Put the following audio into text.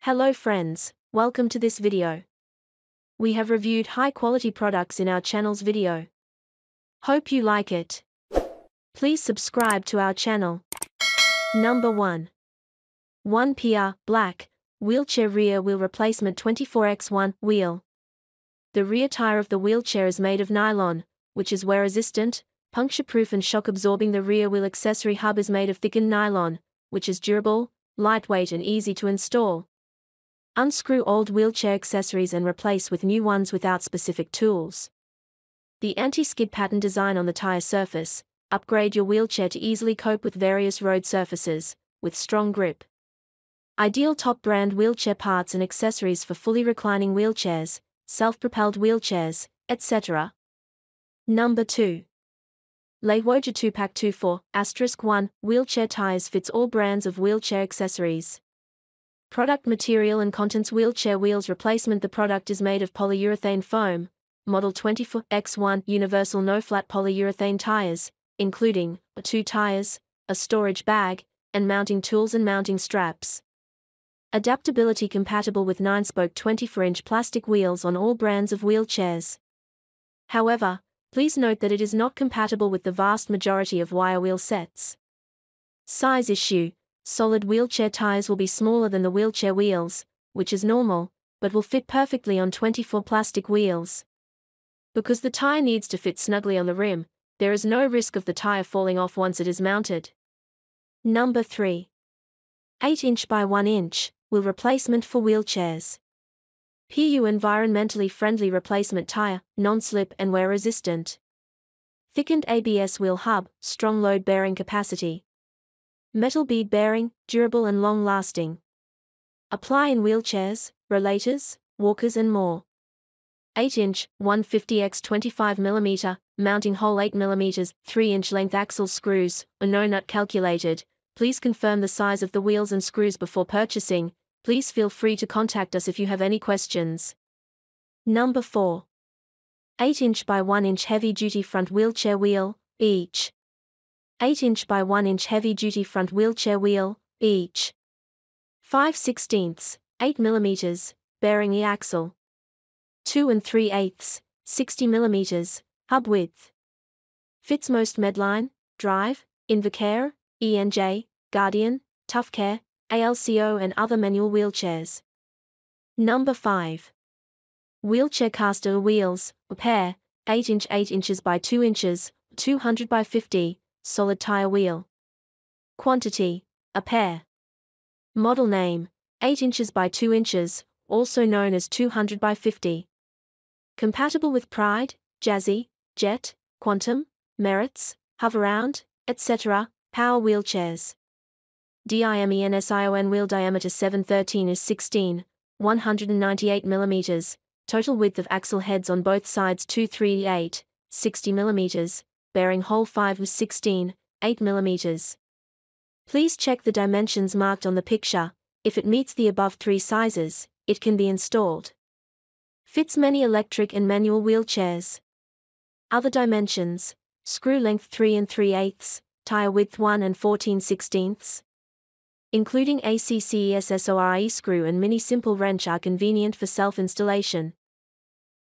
Hello friends, welcome to this video. We have reviewed high quality products in our channel's video. Hope you like it. Please subscribe to our channel. Number 1. 1PR Black Wheelchair Rear Wheel Replacement 24x1 Wheel. The rear tire of the wheelchair is made of nylon, which is wear resistant, puncture proof and shock absorbing. The rear wheel accessory hub is made of thickened nylon, which is durable, lightweight and easy to install. Unscrew old wheelchair accessories and replace with new ones without specific tools. The anti-skid pattern design on the tire surface. Upgrade your wheelchair to easily cope with various road surfaces, with strong grip. Ideal top brand wheelchair parts and accessories for fully reclining wheelchairs, self-propelled wheelchairs, etc. Number 2. LEHUOJIA Two-pack 24*1 Wheelchair tires fits all brands of wheelchair accessories. Product material and contents: wheelchair wheels replacement. The product is made of polyurethane foam, model 24x1 universal no-flat polyurethane tires, including 2 tires, a storage bag, and mounting tools and mounting straps. Adaptability: compatible with 9-spoke 24-inch plastic wheels on all brands of wheelchairs. However, please note that it is not compatible with the vast majority of wire wheel sets. Size issue: solid wheelchair tires will be smaller than the wheelchair wheels, which is normal, but will fit perfectly on 24 plastic wheels. Because the tire needs to fit snugly on the rim, there is no risk of the tire falling off once it is mounted. Number 3. 8" by 1" wheel replacement for wheelchairs. PU environmentally friendly replacement tire, non-slip and wear resistant. Thickened ABS wheel hub, strong load bearing capacity. Metal bead bearing, durable and long-lasting. Apply in wheelchairs, rollators, walkers and more. 8" 150x 25mm, mounting hole 8mm, 3" length axle screws, no nut calculated. Please confirm the size of the wheels and screws before purchasing. Please feel free to contact us if you have any questions. Number 4. 8" by 1" heavy-duty front wheelchair wheel, each. 8" by 1" heavy-duty front wheelchair wheel, each. 5/16, 8mm, bearing e-axle. 2 3/8, 60mm, hub width. Fits most Medline, Drive, Invacare, ENJ, Guardian, Toughcare, ALCO and other manual wheelchairs. Number 5. Wheelchair caster wheels, a pair, 8" 8" by 2 inches, 200 by 50, solid tire wheel. Quantity, a pair. Model name, 8" by 2 inches, also known as 200 by 50. Compatible with Pride, Jazzy, Jet, Quantum, Merits, Hoveround, etc. Power wheelchairs. DIMENSION wheel diameter 713 is 16, 198mm, total width of axle heads on both sides 238, 60mm, bearing hole 5 is 16, 8mm. Please check the dimensions marked on the picture. If it meets the above 3 sizes, it can be installed. Fits many electric and manual wheelchairs. Other dimensions: screw length 3 3/8, tire width 1 14/16. Including ACCESSORE screw and mini simple wrench are convenient for self-installation.